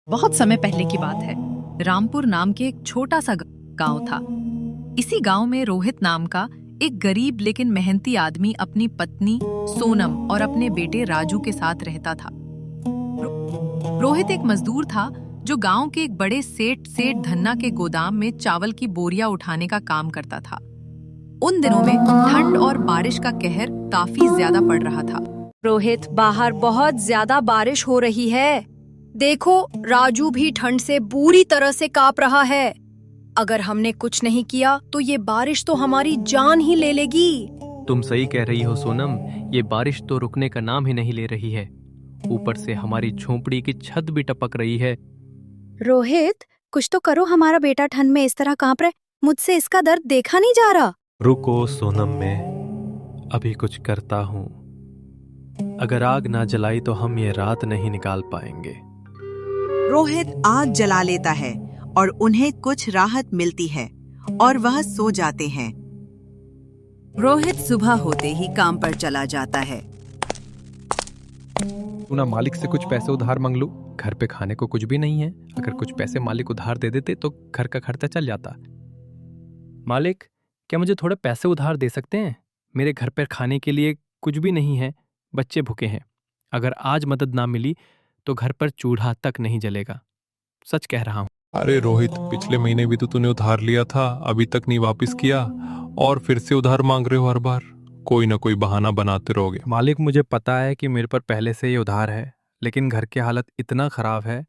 बहुत समय पहले की बात है। रामपुर नाम के एक छोटा सा गांव था। इसी गांव में रोहित नाम का एक गरीब लेकिन मेहनती आदमी अपनी पत्नी सोनम और अपने बेटे राजू के साथ रहता था। रोहित एक मजदूर था जो गांव के एक बड़े सेठ धन्ना के गोदाम में चावल की बोरियां उठाने का काम करता था। उन दिनों में ठंड और बारिश का कहर काफी ज्यादा पड़ रहा था। रोहित, बाहर बहुत ज्यादा बारिश हो रही है। देखो, राजू भी ठंड से बुरी तरह से कांप रहा है। अगर हमने कुछ नहीं किया तो ये बारिश तो हमारी जान ही ले लेगी। तुम सही कह रही हो सोनम, ये बारिश तो रुकने का नाम ही नहीं ले रही है। ऊपर से हमारी झोपड़ी की छत भी टपक रही है। रोहित, कुछ तो करो, हमारा बेटा ठंड में इस तरह कांप रहा है। मुझसे इसका दर्द देखा नहीं जा रहा। रुको सोनम, मैं अभी कुछ करता हूँ। अगर आग ना जलाई तो हम ये रात नहीं निकाल पाएंगे। रोहित आग जला लेता है और उन्हें कुछ राहत मिलती है और वह सो जाते हैं। रोहित सुबह होते ही काम पर चला जाता है। ना मालिक से कुछ पैसे उधार मांग लूं, घर पे खाने को कुछ भी नहीं है। अगर कुछ पैसे मालिक उधार दे देते तो घर का खर्चा चल जाता। मालिक, क्या मुझे थोड़े पैसे उधार दे सकते हैं? मेरे घर पर खाने के लिए कुछ भी नहीं है, बच्चे भूखे हैं। अगर आज मदद ना मिली तो घर पर चूल्हा तक नहीं जलेगा। सच कह रहा हूँ। अरे रोहित, पिछले महीने भी तो तूने उधार लिया था, अभी तक नहीं वापस किया और फिर से उधार मांग रहे हो हर बार। कोई ना कोई बहाना बनाते रहोगे। मालिक, मुझे पता है कि मेरे पर पहले से ही उधार है, लेकिन घर की हालत इतना खराब है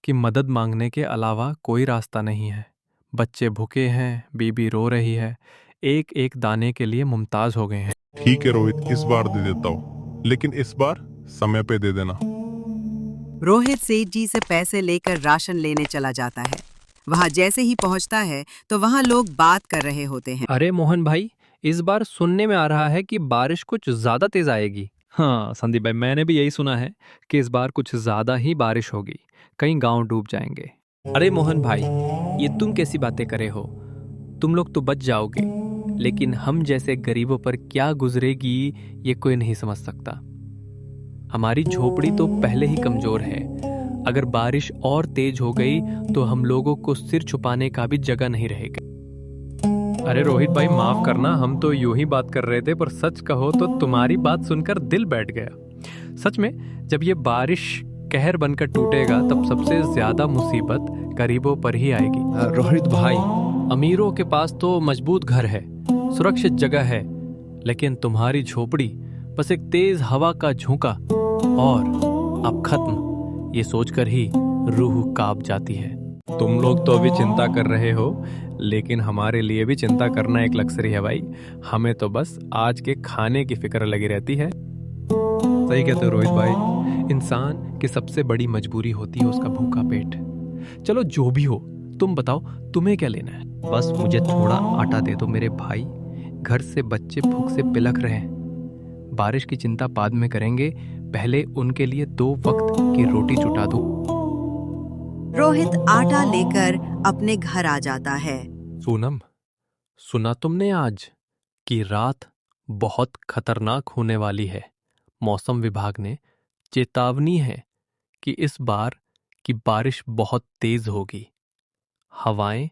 कि मदद मांगने के अलावा कोई रास्ता नहीं है। बच्चे भूखे हैं, बीबी रो रही है, एक एक दाने के लिए मुमताज हो गए हैं। ठीक है रोहित, इस बार दे देता हूँ, लेकिन इस बार समय पे दे देना। रोहित सेठ जी से पैसे लेकर राशन लेने चला जाता है। वहां जैसे ही पहुंचता है तो वहां लोग बात कर रहे होते हैं। अरे मोहन भाई, इस बार सुनने में आ रहा है कि बारिश कुछ ज्यादा तेज आएगी। हाँ संदीप भाई, मैंने भी यही सुना है कि इस बार कुछ ज्यादा ही बारिश होगी, कई गांव डूब जाएंगे। अरे मोहन भाई, ये तुम कैसी बातें करे हो? तुम लोग तो बच जाओगे, लेकिन हम जैसे गरीबों पर क्या गुजरेगी ये कोई नहीं समझ सकता। हमारी झोपड़ी तो पहले ही कमजोर है। अगर बारिश और तेज हो गई तो हम लोगों को सिर छुपाने का भी जगह नहीं रहेगा। अरे रोहित भाई, माफ करना, हम तो यूं ही बात कर रहे थे, पर सच कहो तो तुम्हारी बात सुनकर दिल बैठ गया। सच में, जब ये बारिश कहर बनकर टूटेगा तब सबसे ज्यादा मुसीबत गरीबों पर ही आएगी। रोहित भाई, अमीरों के पास तो मजबूत घर है, सुरक्षित जगह है, लेकिन तुम्हारी झोपड़ी बस एक तेज हवा का झोंका और अब खत्म। ये सोचकर ही रूह कांप जाती है। तुम लोग तो अभी चिंता कर रहे हो, लेकिन हमारे लिए भी चिंता करना एक लक्ष्य है भाई। हमें तो बस आज के खाने की फिक्र लगी रहती है। सही कहते हो रोहित भाई, इंसान की सबसे बड़ी मजबूरी होती है उसका भूखा पेट। चलो जो भी हो, तुम बताओ तुम्हें क्या लेना है? बस मुझे थोड़ा आटा दे दो मेरे भाई, घर से बच्चे भूख से पिलक रहे हैं। बारिश की चिंता बाद में करेंगे, पहले उनके लिए 2 वक्त की रोटी जुटा दो। रोहित आटा लेकर अपने घर आ जाता है। सोनम, सुना तुमने आज कि रात बहुत खतरनाक होने वाली है? मौसम विभाग ने चेतावनी है कि इस बार की बारिश बहुत तेज होगी। हवाएं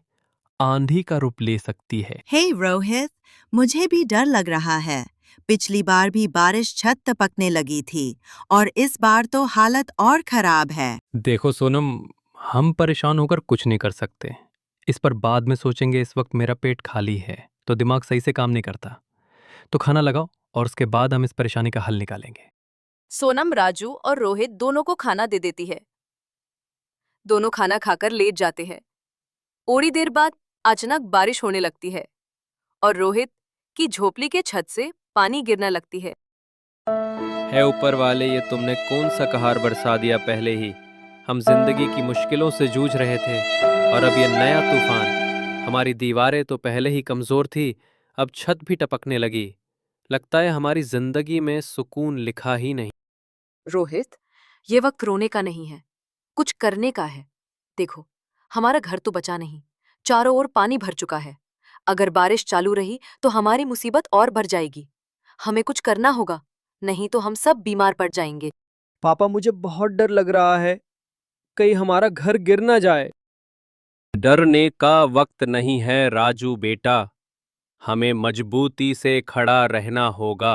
आंधी का रूप ले सकती है। हे रोहित, मुझे भी डर लग रहा है। पिछली बार भी बारिश छत टपकने लगी थी और इस बार तो हालत और खराब है। देखो सोनम, हम परेशान होकर कुछ नहीं कर सकते। इस पर बाद में सोचेंगे। इस वक्त मेरा पेट खाली है तो दिमाग सही से काम नहीं करता। तो खाना लगाओ और उसके बाद हम इस परेशानी का हल निकालेंगे। सोनम राजू और रोहित दोनों को खाना दे देती है। दोनों खाना खाकर लेट जाते हैं। थोड़ी देर बाद अचानक बारिश होने लगती है और रोहित की झोपड़ी के छत से पानी गिरने लगती है। है ऊपर वाले, ये तुमने कौन सा कहर बरसा दिया? पहले ही हम जिंदगी की मुश्किलों से जूझ रहे थे और अब ये नया तूफान। हमारी दीवारें तो पहले ही कमजोर थी, अब छत भी टपकने लगी। लगता है हमारी जिंदगी में सुकून लिखा ही नहीं। रोहित, ये वक्त रोने का नहीं है, कुछ करने का है। देखो, हमारा घर तो बचा नहीं, चारों ओर पानी भर चुका है। अगर बारिश चालू रही तो हमारी मुसीबत और बढ़ जाएगी। हमें कुछ करना होगा, नहीं तो हम सब बीमार पड़ जाएंगे। पापा, मुझे बहुत डर लग रहा है। कहीं हमारा घर गिर ना जाए। डरने का वक्त नहीं है राजू बेटा, हमें मजबूती से खड़ा रहना होगा।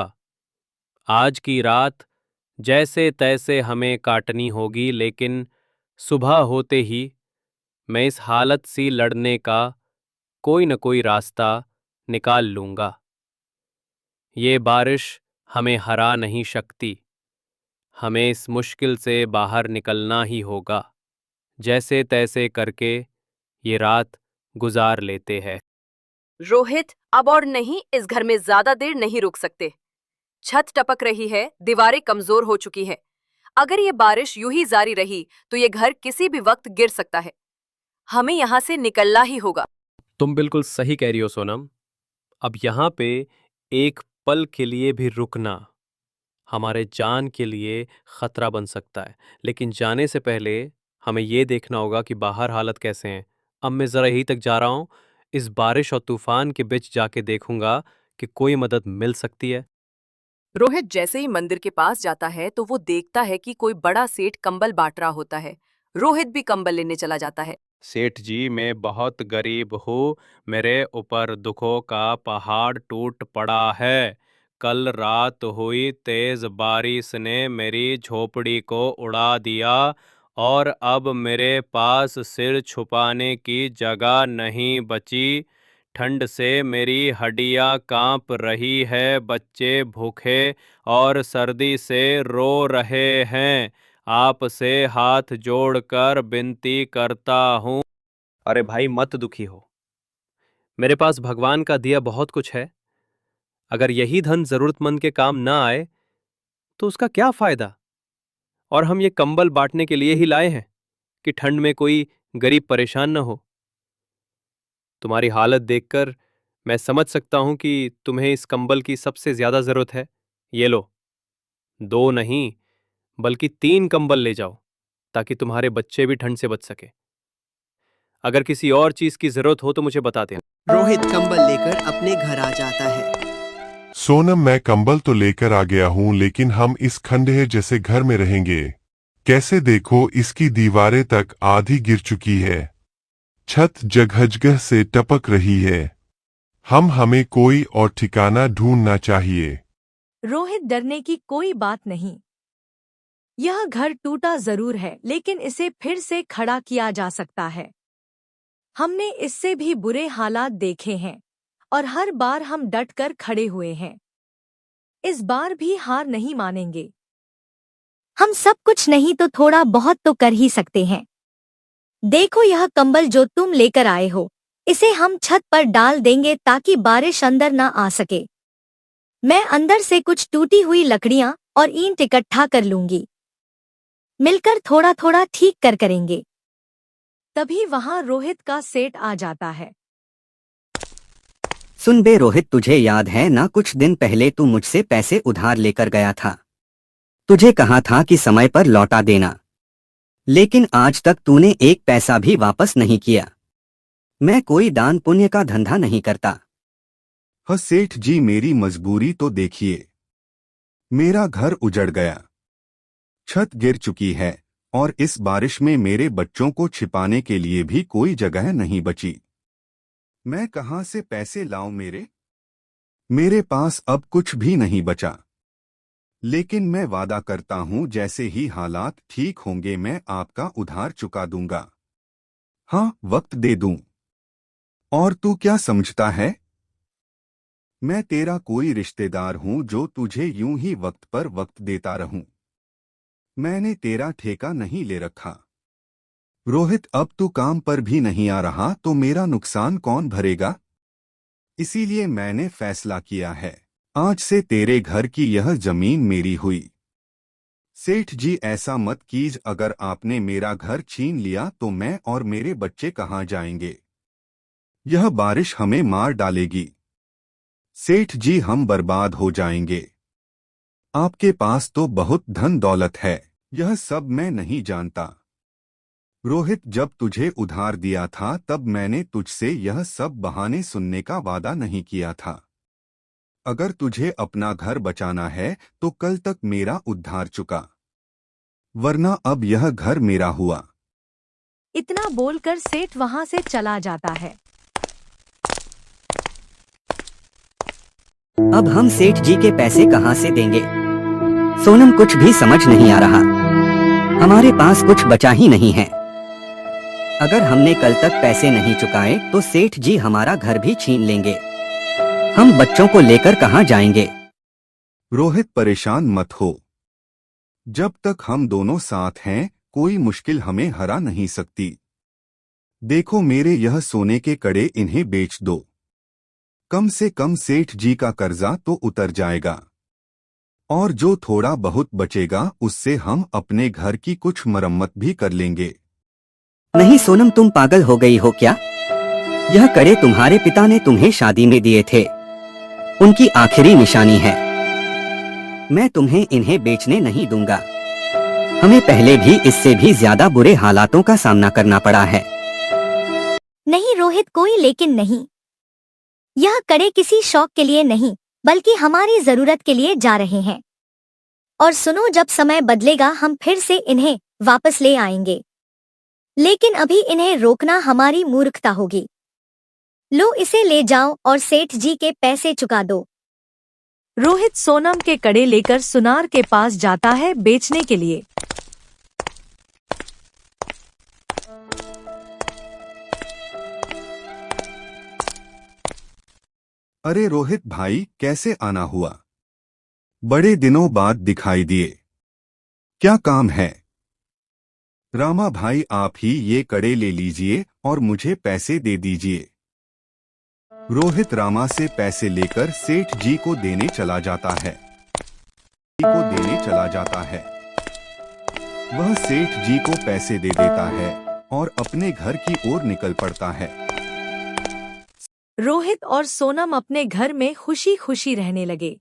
आज की रात जैसे तैसे हमें काटनी होगी, लेकिन सुबह होते ही मैं इस हालत से लड़ने का कोई न कोई रास्ता निकाल लूंगा। ये बारिश हमें हरा नहीं सकती, हमें इस मुश्किल से बाहर निकलना ही होगा। जैसे तैसे करके ये रात गुजार लेते हैं। रोहित अब और नहीं, इस घर में ज्यादा देर नहीं रुक सकते। छत टपक रही है, दीवारें कमजोर हो चुकी हैं। अगर ये बारिश यूं ही जारी रही तो ये घर किसी भी वक्त गिर सकता है। हमें यहाँ से निकलना ही होगा। तुम बिल्कुल सही कह रही हो सोनम। अब यहाँ पे एक पल के लिए भी रुकना हमारे जान के लिए खतरा बन सकता है। लेकिन जाने से पहले हमें ये देखना होगा कि बाहर हालत कैसे हैं। अब मैं ज़रा यहीं तक जा रहा हूँ, इस बारिश और तूफान के बीच जाके देखूंगा कि कोई मदद मिल सकती है। रोहित जैसे ही मंदिर के पास जाता है तो वो देखता है कि कोई बड़ा सेठ कंबल बांट रहा होता है। रोहित भी कंबल लेने चला जाता है। सेठ जी, मैं बहुत गरीब हूँ, मेरे ऊपर दुखों का पहाड़ टूट पड़ा है। कल रात हुई तेज बारिश ने मेरी झोपड़ी को उड़ा दिया और अब मेरे पास सिर छुपाने की जगह नहीं बची। ठंड से मेरी हड्डियां कांप रही है, बच्चे भूखे और सर्दी से रो रहे हैं। आपसे हाथ जोड़कर विनती करता हूँ। अरे भाई, मत दुखी हो, मेरे पास भगवान का दिया बहुत कुछ है। अगर यही धन जरूरतमंद के काम ना आए तो उसका क्या फायदा। और हम ये कंबल बांटने के लिए ही लाए हैं कि ठंड में कोई गरीब परेशान न हो। तुम्हारी हालत देखकर मैं समझ सकता हूं कि तुम्हें इस कंबल की सबसे ज्यादा जरूरत है। ये लो, 2 नहीं बल्कि 3 कंबल ले जाओ ताकि तुम्हारे बच्चे भी ठंड से बच सके। अगर किसी और चीज की जरूरत हो तो मुझे बता देना। रोहित कंबल लेकर अपने घर आ जाता है। सोनम, मैं कंबल तो लेकर आ गया हूँ, लेकिन हम इस खंडहर जैसे घर में रहेंगे कैसे? देखो, इसकी दीवारें तक आधी गिर चुकी है, छत जगह से टपक रही है। हमें कोई और ठिकाना ढूंढना चाहिए। रोहित, डरने की कोई बात नहीं। यह घर टूटा जरूर है, लेकिन इसे फिर से खड़ा किया जा सकता है। हमने इससे भी बुरे हालात देखे हैं और हर बार हम डट कर खड़े हुए हैं। इस बार भी हार नहीं मानेंगे। हम सब कुछ नहीं तो थोड़ा बहुत तो कर ही सकते हैं। देखो, यह कंबल जो तुम लेकर आए हो, इसे हम छत पर डाल देंगे ताकि बारिश अंदर ना आ सके। मैं अंदर से कुछ टूटी हुई लकड़ियां और ईंट इकट्ठा कर लूंगी। मिलकर थोड़ा थोड़ा ठीक करेंगे। तभी वहां रोहित का सेठ आ जाता है। सुन बे रोहित, तुझे याद है ना, कुछ दिन पहले तू मुझसे पैसे उधार लेकर गया था। तुझे कहा था कि समय पर लौटा देना, लेकिन आज तक तूने एक पैसा भी वापस नहीं किया। मैं कोई दान पुण्य का धंधा नहीं करता। हाँ सेठ जी, मेरी मजबूरी तो देखिए। मेरा घर उजड़ गया, छत गिर चुकी है और इस बारिश में मेरे बच्चों को छिपाने के लिए भी कोई जगह नहीं बची। मैं कहां से पैसे लाऊं? मेरे पास अब कुछ भी नहीं बचा। लेकिन मैं वादा करता हूं, जैसे ही हालात ठीक होंगे मैं आपका उधार चुका दूंगा। हाँ, वक्त दे दूं। और तू क्या समझता है, मैं तेरा कोई रिश्तेदार हूं जो तुझे यूं ही वक्त पर वक्त देता रहूं? मैंने तेरा ठेका नहीं ले रखा। रोहित, अब तू काम पर भी नहीं आ रहा तो मेरा नुकसान कौन भरेगा? इसीलिए मैंने फैसला किया है, आज से तेरे घर की यह जमीन मेरी हुई। सेठ जी, ऐसा मत कीज, अगर आपने मेरा घर छीन लिया तो मैं और मेरे बच्चे कहाँ जाएंगे? यह बारिश हमें मार डालेगी। सेठ जी, हम बर्बाद हो जाएंगे। आपके पास तो बहुत धन दौलत है, यह सब मैं नहीं जानता। रोहित, जब तुझे उधार दिया था तब मैंने तुझसे यह सब बहाने सुनने का वादा नहीं किया था। अगर तुझे अपना घर बचाना है तो कल तक मेरा उधार चुका, वरना अब यह घर मेरा हुआ। इतना बोलकर सेठ वहां से चला जाता है। अब हम सेठ जी के पैसे कहाँ से देंगे? सोनम कुछ भी समझ नहीं आ रहा। हमारे पास कुछ बचा ही नहीं है। अगर हमने कल तक पैसे नहीं चुकाए तो सेठ जी हमारा घर भी छीन लेंगे। हम बच्चों को लेकर कहाँ जाएंगे? रोहित परेशान मत हो। जब तक हम दोनों साथ हैं कोई मुश्किल हमें हरा नहीं सकती। देखो मेरे यह सोने के कड़े, इन्हें बेच दो। कम से कम सेठ जी का कर्जा तो उतर जाएगा और जो थोड़ा बहुत बचेगा उससे हम अपने घर की कुछ मरम्मत भी कर लेंगे। नहीं सोनम, तुम पागल हो गई हो क्या? यह कड़े तुम्हारे पिता ने तुम्हें शादी में दिए थे। उनकी आखिरी निशानी है। मैं तुम्हें इन्हें बेचने नहीं दूंगा। हमें पहले भी इससे भी ज्यादा बुरे हालातों का सामना करना पड़ा है। नहीं रोहित, कोई लेकिन नहीं। यह कड़े किसी शौक के लिए नहीं बल्कि हमारी जरूरत के लिए जा रहे हैं। और सुनो, जब समय बदलेगा हम फिर से इन्हें वापस ले आएंगे। लेकिन अभी इन्हें रोकना हमारी मूर्खता होगी। लो इसे ले जाओ और सेठ जी के पैसे चुका दो। रोहित सोनम के कड़े लेकर सुनार के पास जाता है बेचने के लिए। अरे रोहित भाई, कैसे आना हुआ? बड़े दिनों बाद दिखाई दिए। क्या काम है? रामा भाई, आप ही ये कड़े ले लीजिए और मुझे पैसे दे दीजिए। रोहित रामा से पैसे लेकर सेठ जी को देने चला जाता है। वह सेठ जी को पैसे दे देता है और अपने घर की ओर निकल पड़ता है। रोहित और सोनम अपने घर में खुशी खुशी रहने लगे।